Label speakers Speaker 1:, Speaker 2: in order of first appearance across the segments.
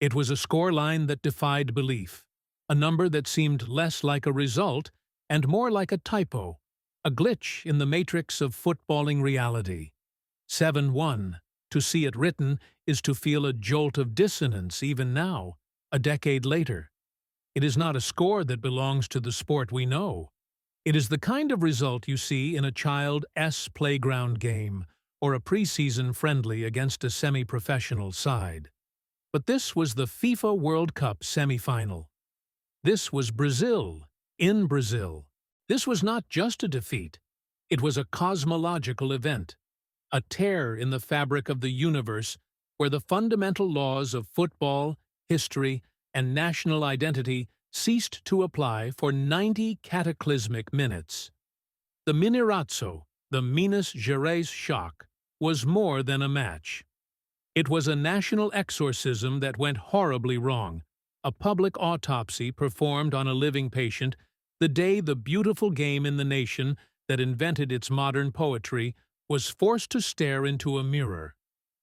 Speaker 1: It was a scoreline that defied belief, a number that seemed less like a result and more like a typo, a glitch in the matrix of footballing reality. 7-1. To see it written is to feel a jolt of dissonance even now, a decade later. It is not a score that belongs to the sport we know. It is the kind of result you see in a child's playground game or a preseason friendly against a semi-professional side. But this was the FIFA World Cup semi-final. This was Brazil, in Brazil. This was not just a defeat. It was a cosmological event, a tear in the fabric of the universe where the fundamental laws of football, history, and national identity ceased to apply for 90 cataclysmic minutes. The Mineiraço, the Minas Gerais shock, was more than a match. It was a national exorcism that went horribly wrong, a public autopsy performed on a living patient the day the beautiful game in the nation that invented its modern poetry was forced to stare into a mirror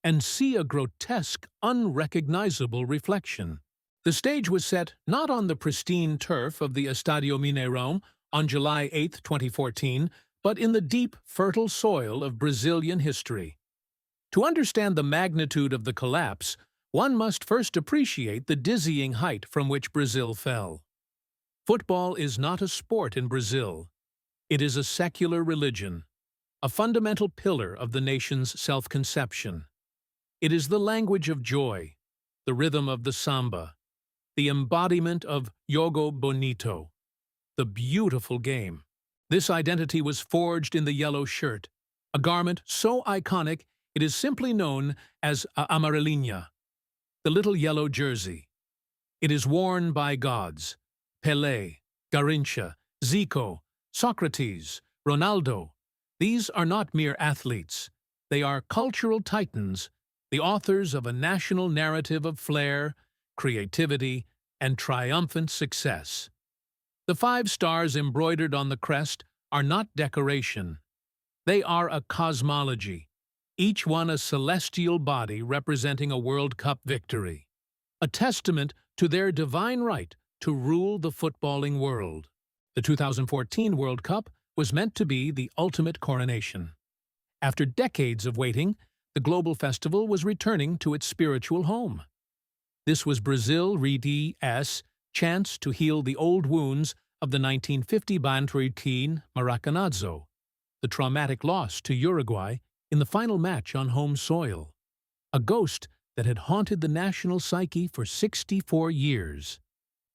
Speaker 1: and see a grotesque, unrecognizable reflection. The stage was set not on the pristine turf of the Estádio Mineirão on July 8, 2014, but in the deep, fertile soil of Brazilian history. To understand the magnitude of the collapse, one must first appreciate the dizzying height from which Brazil fell. Football is not a sport in Brazil. It is a secular religion, a fundamental pillar of the nation's self-conception. It is the language of joy, the rhythm of the samba, the embodiment of Jogo Bonito, the beautiful game. This identity was forged in the yellow shirt, a garment so iconic it is simply known as a amarelinha, the little yellow jersey. It is worn by gods: Pelé, Garrincha, Zico, Socrates, Ronaldo. These are not mere athletes. They are cultural titans, the authors of a national narrative of flair, creativity, and triumphant success. The 5 stars embroidered on the crest are not decoration. They are a cosmology, each one a celestial body representing a World Cup victory, a testament to their divine right to rule the footballing world. The 2014 World Cup was meant to be the ultimate coronation. After decades of waiting, the global festival was returning to its spiritual home. This was Brazil's chance to heal the old wounds of the 1950 Bandeirante Maracanazo, the traumatic loss to Uruguay in the final match on home soil, a ghost that had haunted the national psyche for 64 years.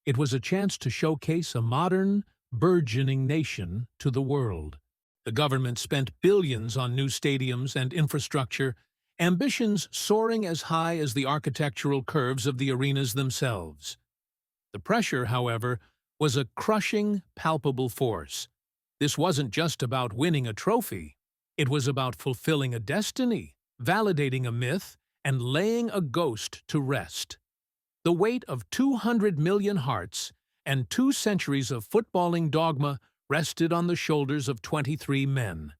Speaker 1: It was a chance to showcase a modern, burgeoning nation to the world. The government spent billions on new stadiums and infrastructure, ambitions soaring as high as the architectural curves of the arenas themselves. The pressure, however, was a crushing, palpable force. This wasn't just about winning a trophy. It was about fulfilling a destiny, validating a myth, and laying a ghost to rest. The weight of 200 million hearts and 2 centuries of footballing dogma rested on the shoulders of 23 men.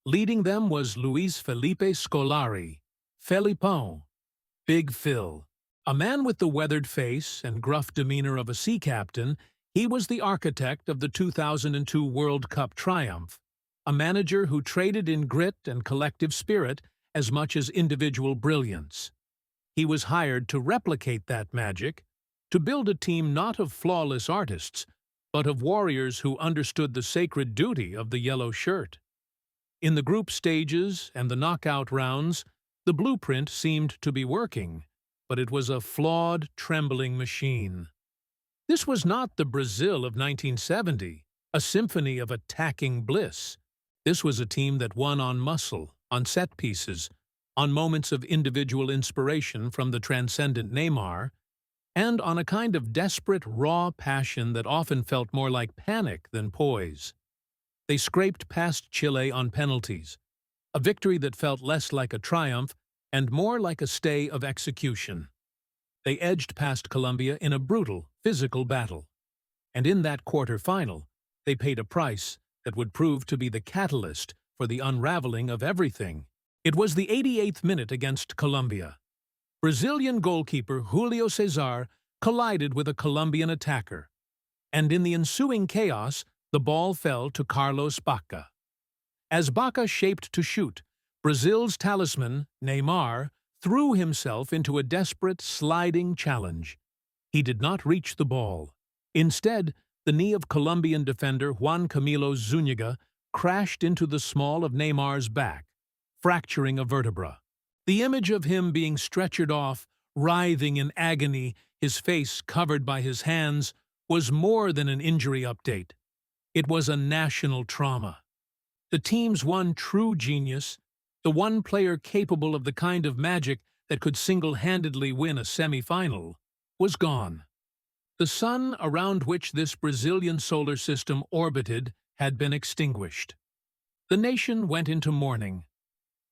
Speaker 1: Leading them was Luis Felipe Scolari, Felipão, Big Phil. A man with the weathered face and gruff demeanor of a sea captain, he was the architect of the 2002 World Cup triumph, a manager who traded in grit and collective spirit as much as individual brilliance. He was hired to replicate that magic, to build a team not of flawless artists, but of warriors who understood the sacred duty of the yellow shirt. In the group stages and the knockout rounds, the blueprint seemed to be working, but it was a flawed, trembling machine. This was not the Brazil of 1970, a symphony of attacking bliss. This was a team that won on muscle, on set pieces, on moments of individual inspiration from the transcendent Neymar, and on a kind of desperate, raw passion that often felt more like panic than poise. They scraped past Chile on penalties, a victory that felt less like a triumph and more like a stay of execution. They edged past Colombia in a brutal, physical battle. And in that quarter-final, they paid a price that would prove to be the catalyst for the unraveling of everything. It was the 88th minute against Colombia. Brazilian goalkeeper Julio Cesar collided with a Colombian attacker, and in the ensuing chaos, the ball fell to Carlos Bacca. As Bacca shaped to shoot, Brazil's talisman, Neymar, threw himself into a desperate sliding challenge. He did not reach the ball. Instead, the knee of Colombian defender Juan Camilo Zúñiga crashed into the small of Neymar's back, fracturing a vertebra. The image of him being stretchered off, writhing in agony, his face covered by his hands, was more than an injury update. It was a national trauma. The team's one true genius, the one player capable of the kind of magic that could single-handedly win a semifinal, was gone. The sun around which this Brazilian solar system orbited had been extinguished. The nation went into mourning.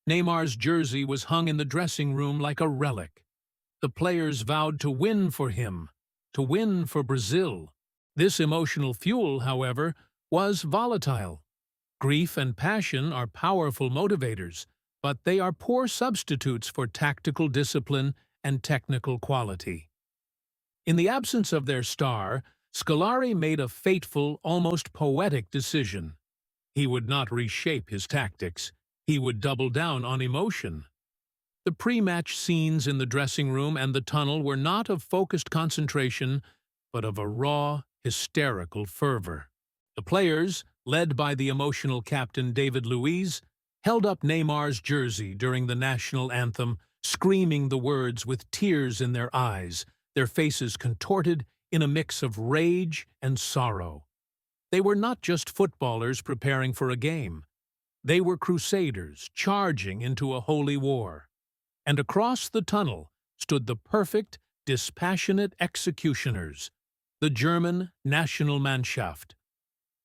Speaker 1: Neymar's jersey was hung in the dressing room like a relic. The players vowed to win for him, to win for Brazil. This emotional fuel, however, was volatile. Grief and passion are powerful motivators, but they are poor substitutes for tactical discipline and technical quality. In the absence of their star, Scolari made a fateful, almost poetic decision. He would not reshape his tactics. He would double down on emotion. The pre-match scenes in the dressing room and the tunnel were not of focused concentration, but of a raw, hysterical fervor. The players, led by the emotional captain David Luiz, held up Neymar's jersey during the national anthem, screaming the words with tears in their eyes, their faces contorted in a mix of rage and sorrow. They were not just footballers preparing for a game. They were crusaders charging into a holy war. And across the tunnel stood the perfect, dispassionate executioners, the German national Mannschaft.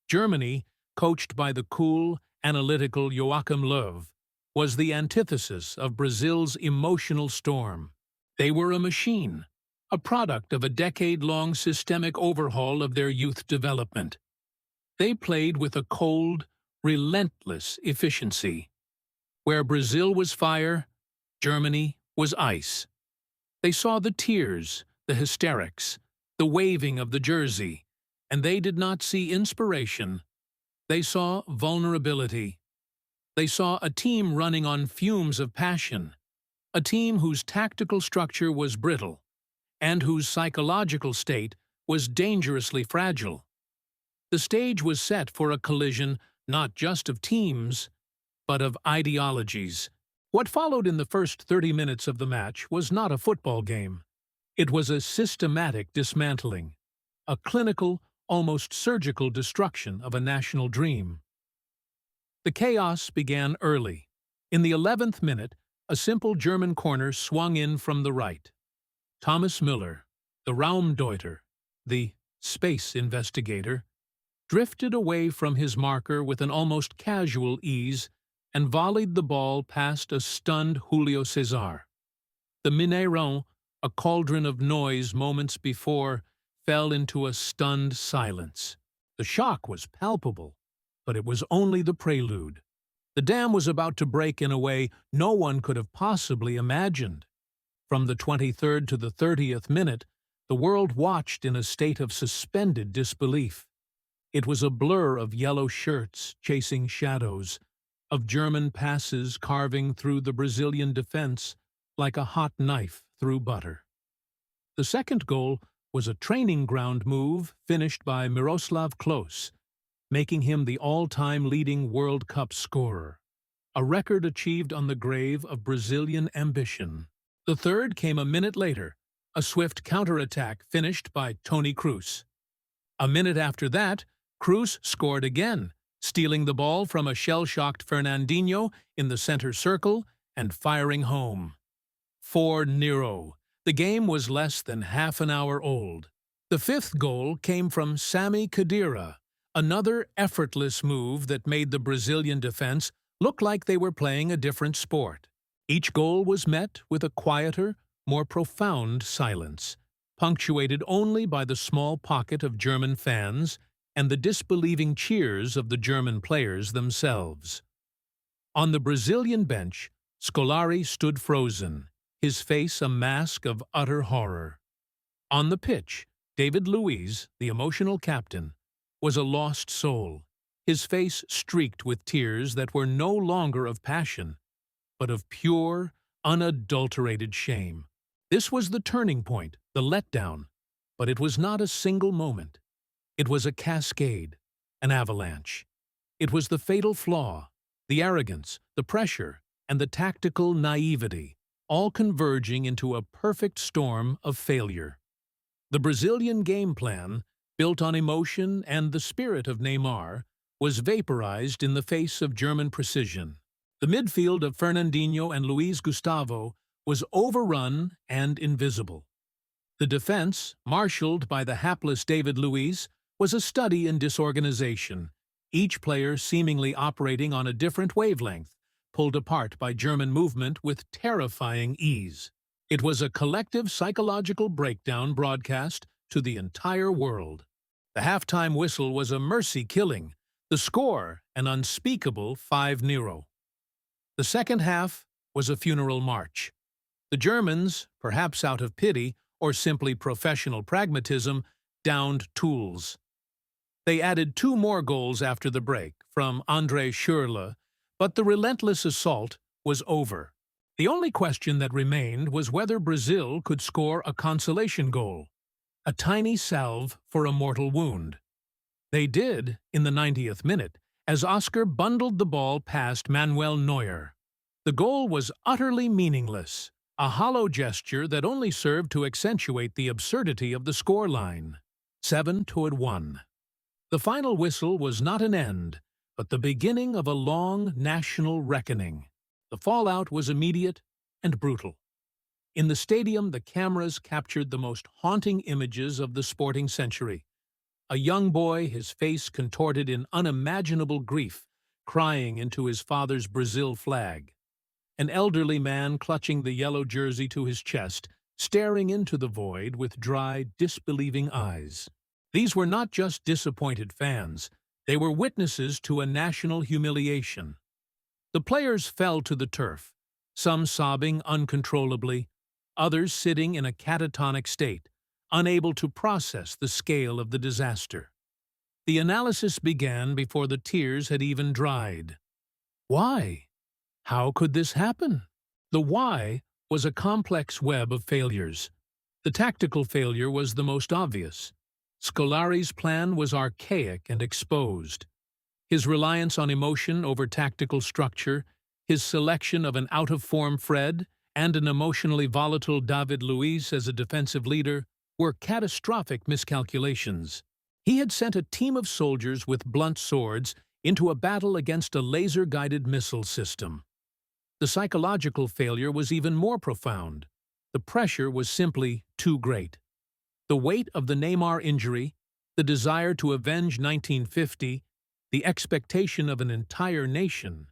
Speaker 1: Germany, coached by the cool, analytical Joachim Löw, was the antithesis of Brazil's emotional storm. They were a machine, a product of a decade-long systemic overhaul of their youth development. They played with a cold, relentless efficiency. Where Brazil was fire, Germany was ice. They saw the tears, the hysterics, the waving of the jersey, and they did not see inspiration. They saw vulnerability. They saw a team running on fumes of passion, a team whose tactical structure was brittle, and whose psychological state was dangerously fragile. The stage was set for a collision not just of teams, but of ideologies. What followed in the first 30 minutes of the match was not a football game. It was a systematic dismantling, a clinical, almost surgical destruction of a national dream. The chaos began early. In the 11th minute, a simple German corner swung in from the right. Thomas Müller, the Raumdeuter, the space investigator, drifted away from his marker with an almost casual ease and volleyed the ball past a stunned Julio Cesar. The Mineirão, a cauldron of noise moments before, fell into a stunned silence. The shock was palpable, but it was only the prelude. The dam was about to break in a way no one could have possibly imagined. From the 23rd to the 30th minute, the world watched in a state of suspended disbelief. It was a blur of yellow shirts chasing shadows, of German passes carving through the Brazilian defense like a hot knife through butter. The second goal was a training ground move finished by Miroslav Klose, making him the all-time leading World Cup scorer, a record achieved on the grave of Brazilian ambition. The third came a minute later, a swift counterattack finished by Toni Kroos. A minute after that, Kroos scored again, stealing the ball from a shell-shocked Fernandinho in the center circle and firing home. 4-0. The game was less than half an hour old. The fifth goal came from Sami Khedira, another effortless move that made the Brazilian defense look like they were playing a different sport. Each goal was met with a quieter, more profound silence, punctuated only by the small pocket of German fans and the disbelieving cheers of the German players themselves. On the Brazilian bench, Scolari stood frozen, his face a mask of utter horror. On the pitch, David Luiz, the emotional captain, was a lost soul, his face streaked with tears that were no longer of passion, but of pure, unadulterated shame. This was the turning point, the letdown, but it was not a single moment. It was a cascade, an avalanche. It was the fatal flaw, the arrogance, the pressure, and the tactical naivety, all converging into a perfect storm of failure. The Brazilian game plan, built on emotion and the spirit of Neymar, was vaporized in the face of German precision. The midfield of Fernandinho and Luiz Gustavo was overrun and invisible. The defense, marshaled by the hapless David Luiz, was a study in disorganization, each player seemingly operating on a different wavelength, pulled apart by German movement with terrifying ease. It was a collective psychological breakdown broadcast to the entire world. The halftime whistle was a mercy killing, the score an unspeakable 5-0. The second half was a funeral march. The Germans, perhaps out of pity or simply professional pragmatism, downed tools. They added 2 more goals after the break from André Schürrle, but the relentless assault was over. The only question that remained was whether Brazil could score a consolation goal, a tiny salve for a mortal wound. They did in the 90th minute, as Oscar bundled the ball past Manuel Neuer. The goal was utterly meaningless, a hollow gesture that only served to accentuate the absurdity of the scoreline. 7-1. The final whistle was not an end, but the beginning of a long national reckoning. The fallout was immediate and brutal. In the stadium, the cameras captured the most haunting images of the sporting century. A young boy, his face contorted in unimaginable grief, crying into his father's Brazil flag. An elderly man clutching the yellow jersey to his chest, staring into the void with dry, disbelieving eyes. These were not just disappointed fans, they were witnesses to a national humiliation. The players fell to the turf, some sobbing uncontrollably, others sitting in a catatonic state, unable to process the scale of the disaster. The analysis began before the tears had even dried. Why? How could this happen? The why was a complex web of failures. The tactical failure was the most obvious. Scolari's plan was archaic and exposed. His reliance on emotion over tactical structure, his selection of an out-of-form Fred and an emotionally volatile David Luiz as a defensive leader were catastrophic miscalculations. He had sent a team of soldiers with blunt swords into a battle against a laser-guided missile system. The psychological failure was even more profound. The pressure was simply too great. The weight of the Neymar injury, the desire to avenge 1950, the expectation of an entire nation,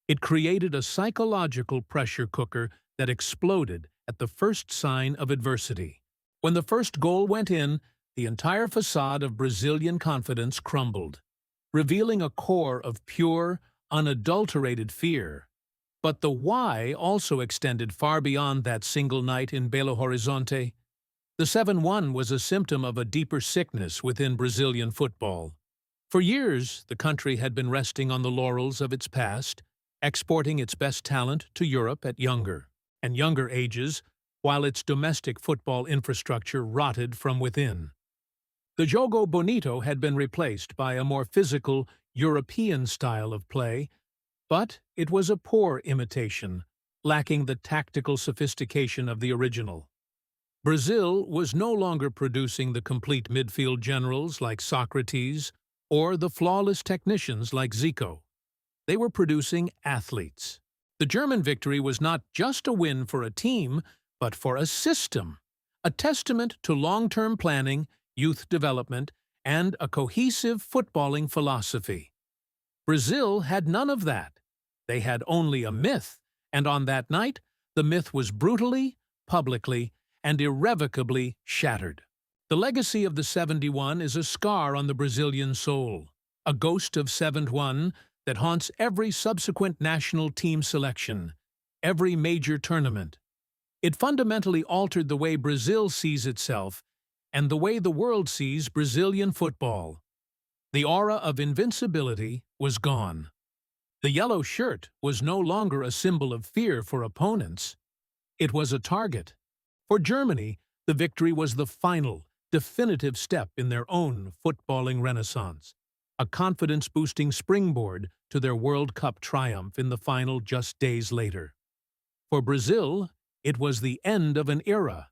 Speaker 1: it created a psychological pressure cooker that exploded at the first sign of adversity. When the first goal went in, the entire facade of Brazilian confidence crumbled, revealing a core of pure, unadulterated fear. But the why also extended far beyond that single night in Belo Horizonte. The 7-1 was a symptom of a deeper sickness within Brazilian football. For years, the country had been resting on the laurels of its past, exporting its best talent to Europe at younger and younger ages, while its domestic football infrastructure rotted from within. The Jogo Bonito had been replaced by a more physical, European style of play, but it was a poor imitation, lacking the tactical sophistication of the original. Brazil was no longer producing the complete midfield generals like Socrates or the flawless technicians like Zico. They were producing athletes. The German victory was not just a win for a team, but for a system, a testament to long-term planning, youth development, and a cohesive footballing philosophy. Brazil had none of that. They had only a myth, and on that night, the myth was brutally, publicly, and irrevocably shattered. The legacy of the 71 is a scar on the Brazilian soul, a ghost of 7-1 that haunts every subsequent national team selection, every major tournament. It fundamentally altered the way Brazil sees itself and the way the world sees Brazilian football. The aura of invincibility was gone. The yellow shirt was no longer a symbol of fear for opponents. It was a target. For Germany, the victory was the final, definitive step in their own footballing renaissance, a confidence-boosting springboard to their World Cup triumph in the final just days later. For Brazil, it was the end of an era.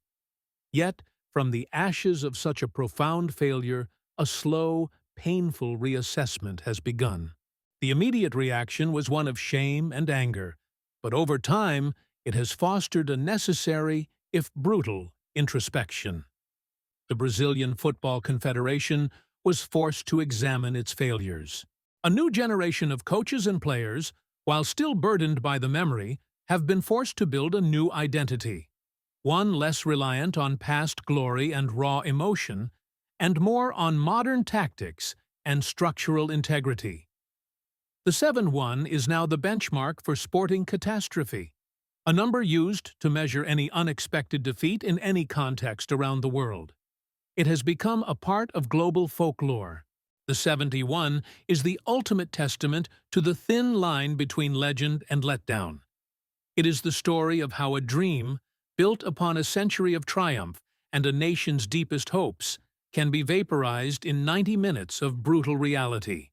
Speaker 1: Yet, from the ashes of such a profound failure, a slow, painful reassessment has begun. The immediate reaction was one of shame and anger, but over time, it has fostered a necessary, if brutal, introspection. The Brazilian Football Confederation was forced to examine its failures. A new generation of coaches and players, while still burdened by the memory, have been forced to build a new identity, one less reliant on past glory and raw emotion, and more on modern tactics and structural integrity. The 7-1 is now the benchmark for sporting catastrophe, a number used to measure any unexpected defeat in any context around the world. It has become a part of global folklore. The 71 is the ultimate testament to the thin line between legend and letdown. It is the story of how a dream, built upon a century of triumph and a nation's deepest hopes, can be vaporized in 90 minutes of brutal reality.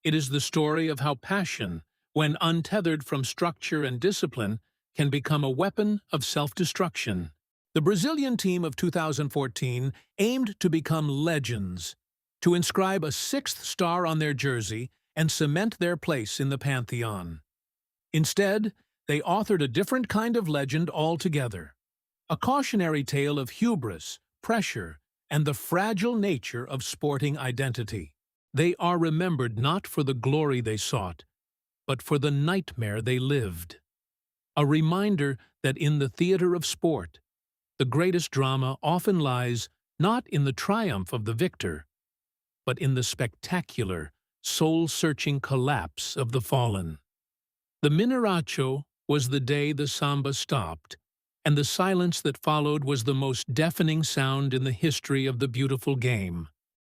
Speaker 1: It is the story of how passion, when untethered from structure and discipline, can become a weapon of self-destruction. The Brazilian team of 2014 aimed to become legends, to inscribe a 6th star on their jersey and cement their place in the pantheon. Instead, they authored a different kind of legend altogether, a cautionary tale of hubris, pressure, and the fragile nature of sporting identity. They are remembered not for the glory they sought, but for the nightmare they lived. A reminder that in the theater of sport, the greatest drama often lies not in the triumph of the victor, but in the spectacular, soul-searching collapse of the fallen. The Mineiraço was the day the samba stopped, and the silence that followed was the most deafening sound in the history of the beautiful game.